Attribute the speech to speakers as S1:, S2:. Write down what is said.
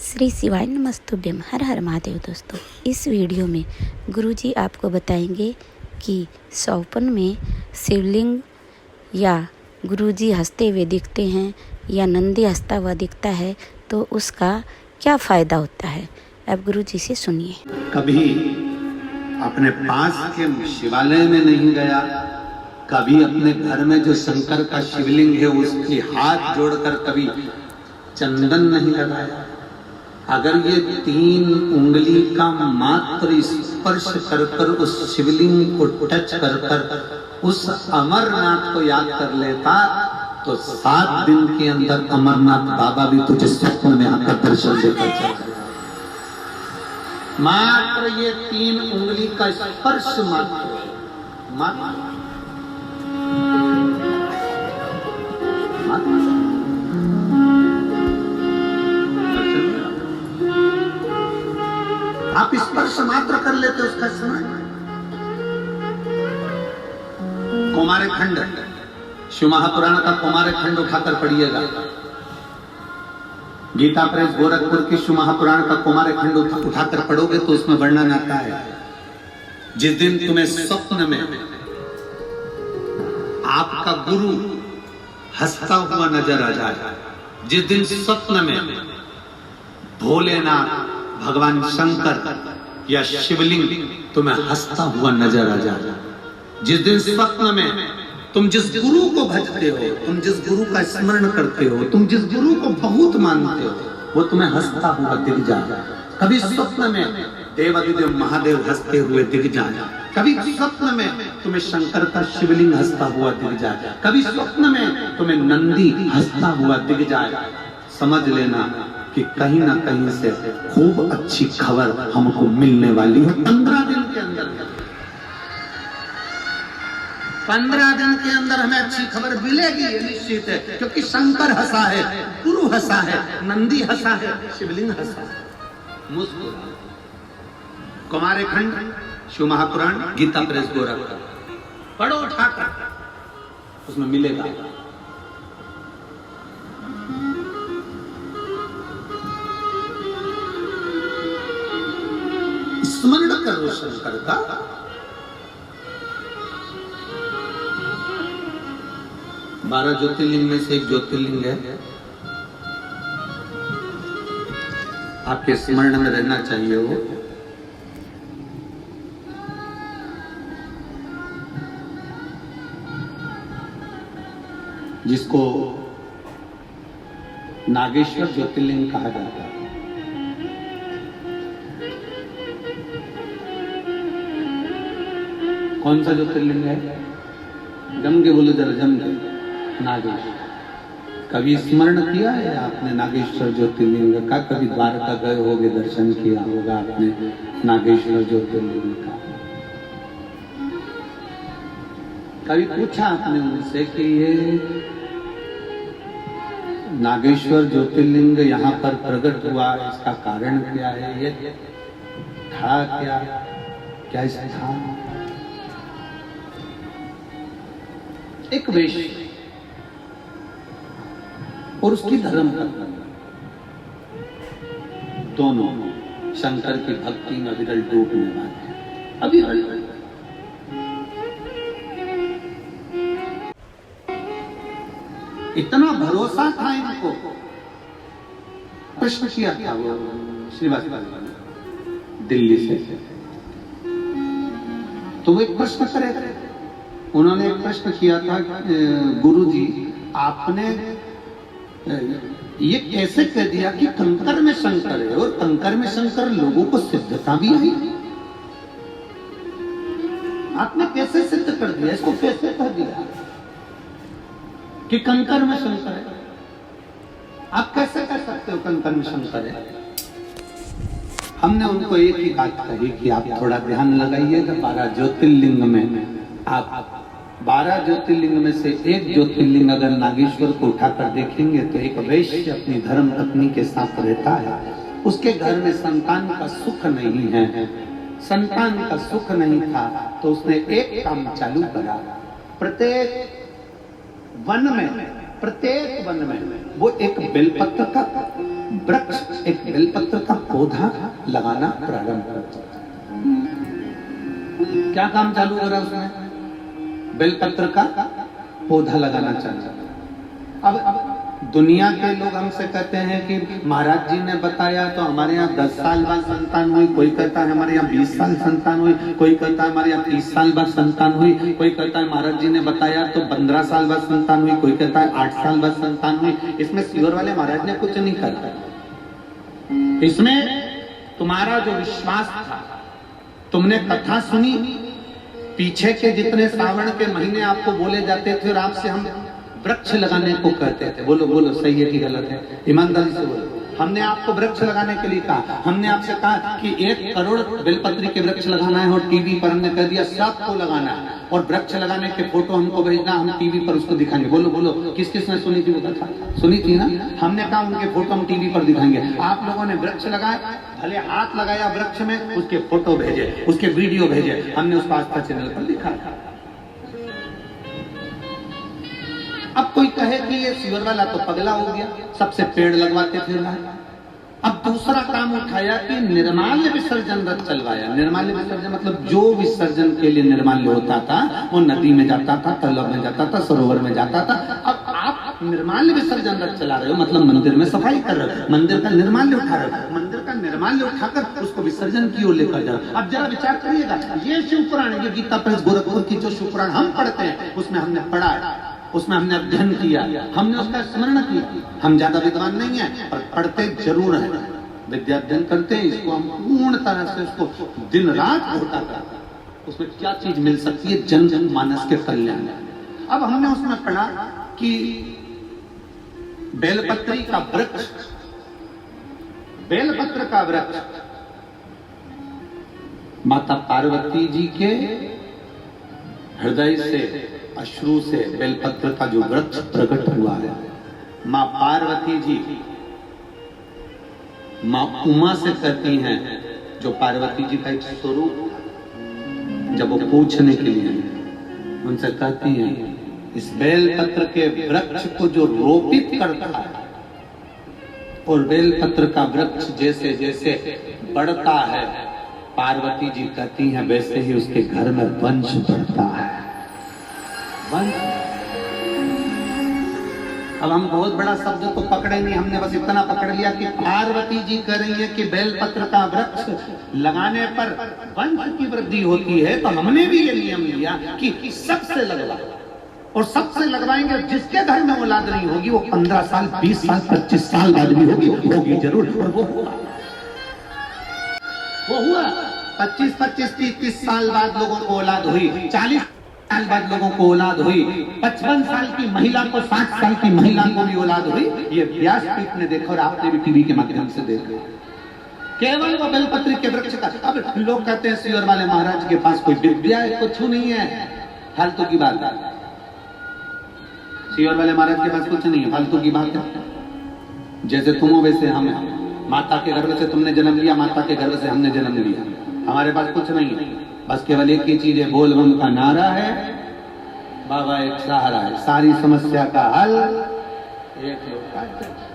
S1: श्री शिवाय नमस्तुभ्यम। हर हर महादेव। दोस्तों, इस वीडियो में गुरुजी आपको बताएंगे कि सौपन में शिवलिंग या गुरुजी हंसते हुए दिखते हैं या नंदी हंसता हुआ दिखता है तो उसका क्या फ़ायदा होता है। अब गुरुजी से सुनिए।
S2: कभी अपने पास के शिवालय में नहीं गया, कभी अपने घर में जो शंकर का शिवलिंग है उसके हाथ जोड़कर कभी चंदन नहीं लगाया। अगर ये 3 उंगली का मात्र स्पर्श कर कर उस शिवलिंग को टच कर कर उस अमरनाथ को याद कर लेता तो 7 दिन के अंदर अमरनाथ बाबा भी तुझे स्वप्न में आकर दर्शन देकर चला। मात्र ये 3 उंगली का स्पर्श मात्र आप स्पर्श मात्र कर लेते उसका स्मरण। कुमार खंड, शिव महापुराण का कुमार खंड उठाकर पढ़िएगा। गीता प्रेस गोरखपुर की शिव महापुराण का कुमार खंड उठाकर पढ़ोगे तो उसमें वर्णन आता है, जिस दिन तुम्हें स्वप्न में आपका गुरु हंसता हुआ नजर आ जाए, जिस दिन स्वप्न में भोलेनाथ, भगवान शंकर या शिवलिंग तुम्हें हंसता हुआ नजर आ जाए, जिस दिन स्वप्न में तुम जिस गुरु को भजते हो, तुम जिस गुरु का स्मरण करते हो, तुम जिस गुरु को बहुत मानते हो, वो तुम्हें हंसता हुआ दिख जाए। कभी स्वप्न में देवादिदेव महादेव हंसते हुए दिख जाए, कभी स्वप्न में तुम्हें शंकर का शिवलिंग हंसता हुआ दिख जाए, कभी स्वप्न में तुम्हें नंदी हंसता हुआ दिख जाए। समझ लेना कि कहीं ना कहीं से खूब अच्छी खबर हमको मिलने वाली है। 15 दिन के अंदर, 15 दिन के अंदर हमें अच्छी खबर मिलेगी, ये निश्चित है, क्योंकि शंकर हंसा है, गुरु हंसा है, नंदी हंसा है, शिवलिंग हंसा है। मुस्कुरा। कुमार खंड, शिव महापुराण, गीता प्रेस गोरखपुर पढ़ो उठाकर, उसमें मिलेगा। स्मरण करो शंकर का। बारह ज्योतिर्लिंग में से एक ज्योतिर्लिंग है, आपके स्मरण में रहना चाहिए वो। जिसको नागेश्वर ज्योतिर्लिंग कहा जाता है। कौन सा ज्योतिर्लिंग है? जम के बोलो जरा, जम के। नागेश्वर। कभी स्मरण किया है आपने नागेश्वर ज्योतिर्लिंग का? कभी द्वारका गए होगे, दर्शन किया होगा आपने नागेश्वर ज्योतिर्लिंग का। कभी पूछा आपने उनसे कि ये नागेश्वर ज्योतिर्लिंग यहाँ पर प्रकट हुआ, इसका कारण क्या है? ये था क्या स्थान? एक वेश्या और उसकी धर्मपत्नी, दोनों शंकर की भक्ति में विरल डूबने वाले। अभी इतना भरोसा था इनको। प्रश्न किया था वो श्रीवास्तव दिल्ली से, तो वो एक प्रश्न करे थे। उन्होंने एक प्रश्न किया था, गुरुजी आपने ये कैसे कह दिया कि कंकर में शंकर है, और कंकर में शंकर लोगों को सिद्धता भी आई, आपने कैसे सिद्ध कर दिया, इसको कैसे कह दिया कि कंकर में शंकर है? आप कैसे कह सकते हो कंकर में शंकर है? हमने उनको एक ही बात कही कि आप थोड़ा ध्यान लगाइएगा। 12 ज्योतिर्लिंग में आप 12 ज्योतिर्लिंग में से एक ज्योतिर्लिंग अगर नागेश्वर को उठाकर देखेंगे तो एक वैश्य अपनी धर्म पत्नी के साथ रहता है, उसके घर में संतान का सुख नहीं है, संतान का सुख नहीं था, तो उसने एक काम चालू करा। प्रत्येक वन में वो एक बेलपत्र का वृक्ष एक बेलपत्र का पौधा लगाना प्रारंभ करता है। क्या काम चालू करा उसने? बेलपत्र का पौधा लगाना चाहता। अब दुनिया के लोग हमसे कहते हैं कि महाराज जी ने बताया तो हमारे यहाँ 10 साल बाद संतान हुई, कोई कहता है हमारे यहाँ 20 साल संतान हुई, कोई कहता है हमारे यहाँ 30 साल बाद संतान हुई, कोई कहता है महाराज जी ने बताया तो 15 साल बाद संतान हुई, कोई कहता है 8 साल बाद संतान हुई। इसमें सीवर वाले महाराज ने कुछ नहीं कहा। इसमें तुम्हारा जो विश्वास था, तुमने कथा सुनी, पीछे के जितने सावन के महीने आपको बोले जाते थे और आपसे हम वृक्ष लगाने को कहते थे, बोलो बोलो सही है कि गलत है, ईमानदारी से बोलो। हमने आपको वृक्ष लगाने के लिए कहा, हमने आपसे कहा कि 1 करोड़ बेलपत्री के वृक्ष लगाना है और टीवी पर हमने कह दिया सबको लगाना है और वृक्ष लगाने के फोटो हमको भेजना, हम टीवी पर उसको दिखाएंगे। बोलो बोलो किस किस ने सुनी थी वो कथा? सुनी थी ना? हमने कहा उनके फोटो हम टीवी पर दिखाएंगे। आप लोगों ने वृक्ष लगाए, भले हाथ लगाया वृक्ष में, उसके फोटो भेजे, उसके वीडियो भेजे, हमने उसको आस्था चैनल पर दिखाया। अब कोई कहे कि ये सीवर वाला तो पगला हो गया, सबसे पेड़ लगवाते फिर रहा है। अब दूसरा काम उठाया कि निर्माल्य विसर्जन रथ चलवाया। निर्माल्य विसर्जन मतलब जो विसर्जन के लिए निर्माल्य होता था वो नदी में जाता था, तालाब में जाता था, सरोवर में जाता था। अब आप निर्माल्य विसर्जन रथ चला रहे हो, मतलब मंदिर में सफाई कर रहे हो, मंदिर का निर्माल्य उठा रहे हो, मंदिर का निर्माल्य उठाकर उसको विसर्जन की ओर लेकर जा रहे हो। अब जरा विचार करिएगा, ये शिव पुराण, ये गीता प्रेस गोरखपुर की जो शिव पुराण हम पढ़ते हैं उसमें हमने पढ़ा, उसमें हमने अध्ययन किया, हमने उसका स्मरण किया। हम ज्यादा विद्वान नहीं है पर पढ़ते जरूर है, विद्या अध्ययन करते हैं। इसको हम पूर्ण तरह से उसको दिन रात होता करते हैं, उसमें क्या चीज मिल सकती है जन जन मानस के कल्याण। अब हमने उसमें पढ़ा कि बेलपत्री का वृक्ष, बेलपत्र का वृक्ष माता पार्वती जी के हृदय से, अश्रु से बेलपत्र का जो वृक्ष प्रकट हुआ है। मां पार्वती जी मां उमा से कहती हैं, जो पार्वती जी का एक स्वरूप था, जब वो पूछने के लिए उनसे कहती हैं, इस बेलपत्र के वृक्ष को जो रोपित करता है और बेलपत्र का वृक्ष जैसे जैसे बढ़ता है, पार्वती जी कहती हैं वैसे ही उसके घर में वंश बढ़ता है। अब हम बहुत बड़ा शब्द तो पकड़े नहीं, हमने बस इतना पकड़ लिया कि पार्वती जी कह रही है कि बेलपत्र का वृक्ष लगाने पर वंश की वृद्धि होती है। तो हमने भी ये नियम लिया कि सबसे लगवा, और सबसे लगवाएंगे। जिसके घर में औलाद नहीं होगी वो 15 साल 20 साल 25 साल बाद भी होगी जरूर। और वो हुआ 25 30 साल बाद लोगों को औलाद हुई, 40 साल बाद लोगों को औलाद हुई, 55 साल की महिला को 60 साल की महिला को भी औलाद हुई। ये व्यासपीठ ने देखा और आपने भी टीवी के माध्यम से देखा, केवल वो बेलपत्र के वृक्ष का। अब लोग कहते हैं सीवर वाले महाराज के पास कोई विद्या है, कुछ नहीं है, फालतू की बात है। सीवर वाले महाराज के पास कुछ नहीं है, फालतू की बात है। जैसे तुम हो वैसे हम हैं, माता के गर्भ से तुमने जन्म लिया, माता के गर्भ से हमने जन्म लिया। हमारे पास कुछ नहीं है, बस केवल एक ही चीज है, बोल बम का नारा है, बाबा एक सहारा है, सारी समस्या का हल एक लोग का है।